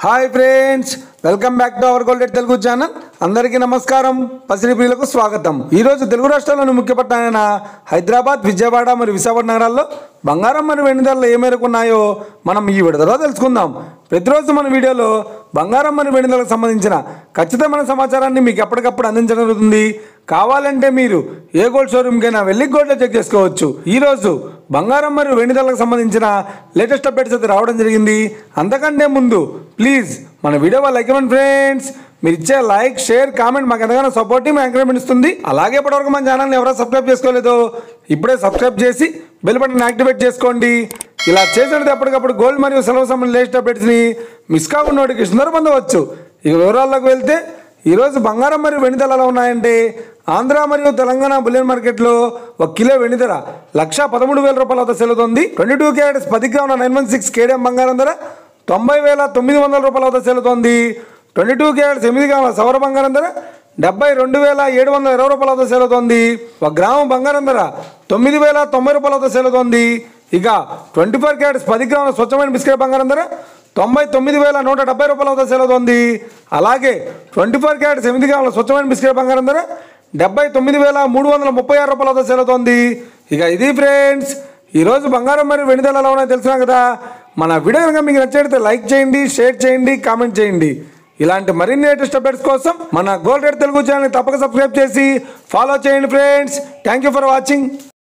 Hi friends, welcome back to our gold rate Telugu channel. అందరికీ నమస్కారం. పసిడి ప్రియులకు స్వాగతం. ఈరోజు తెలుగు రాష్ట్రాల్లోని ముఖ్య పట్టణాలైన హైదరాబాద్, విజయవాడ మరియు విశాఖపట్నం నగరాల్లో బంగారం మరియు వెండి ధరలు ఏ మేరకు ఉన్నాయో మనం ఈ విడతలో తెలుసుకుందాం. ప్రతిరోజు మన వీడియోలో బంగారం మరియు వెండి ధరలకు సంబంధించిన ఖచ్చితమైన సమాచారాన్ని మీకు ఎప్పటికప్పుడు అందించడం జరుగుతుంది. కావాలంటే మీరు ఏ గోల్డ్ షోరూమ్కైనా వెళ్ళి గోల్డ్లో చెక్ చేసుకోవచ్చు. ఈరోజు బంగారం మరియు వెండి ధరలకు సంబంధించిన లేటెస్ట్ అప్డేట్స్ అయితే రావడం జరిగింది. అంతకంటే ముందు ప్లీజ్ మన వీడియో లైక్ ఇవ్వండి ఫ్రెండ్స్. మీరు ఇచ్చే లైక్, షేర్, కామెంట్ మాకు ఎంతగానో సపోర్టివ్, ఎంకరేజ్మెంట్ ఇస్తుంది. అలాగే ఇప్పటివరకు మన ఛానల్ని ఎవరైనా సబ్స్క్రైబ్ చేసుకోలేదో ఇప్పుడే సబ్స్క్రైబ్ చేసి బెల్ బటన్ యాక్టివేట్ చేసుకోండి. ఇలా చేసినట్టు ఎప్పటికప్పుడు గోల్డ్ మరియు సిల్వర్ సంబంధించిన లేటెస్ట్ అప్డేట్స్ని మిస్ కాకుండా నోటిఫికేషన్ ద్వారా పొందవచ్చు. ఇక వివరాల్లోకి వెళ్తే ఈరోజు బంగారం మరియు వెండి ధరలు ఎలా ఉన్నాయంటే, ఆంధ్ర మరియు తెలంగాణ బులియన్ మార్కెట్లో 1 కిలో వెండి ధర 1,13,000 రూపాయల వద్ద సెల్లుతోంది. 22 క్యారెట్స్ 10 గ్రాముల 916 కేడిఎం బంగారం ధర 90,900 రూపాయల వద్ద సెల్లుతోంది. 22 క్యారెట్స్ 8 గ్రాముల సవర బంగారం ధర 72,720 రూపాయల వద్ద సెల్లుతోంది. 1 గ్రాము బంగారం ధర 9,090 రూపాయల వద్ద సెల్లుతోంది. ఇక 24 క్యారెట్స్ 10 గ్రాముల స్వచ్ఛమైన బిస్కెట్ బంగారం ధర 99,170 రూపాయల వద్ద సెల్లుతోంది. అలాగే 24 క్యారెట్స్ 8 గ్రాముల స్వచ్ఛమైన బిస్కెట్ బంగారం ధర 79,336 రూపాయల వద్ద సెల్లుతోంది. ఇక ఇది ఫ్రెండ్స్ ఈరోజు బంగారం మరియు వెండి ధరలు ఎలా ఉన్నాయో తెలిసినా కదా. మన వీడియో కనుక మీకు నచ్చితే లైక్ చేయండి, షేర్ చేయండి, కామెంట్ చేయండి. ఇలాంటి మరిన్ని లేటెస్ట్ అప్డేట్స్ కోసం మన గోల్డ్ రేట్ తెలుగు ఛానల్ని తప్పక సబ్స్క్రైబ్ చేసి ఫాలో చేయండి friends. Thank you for watching.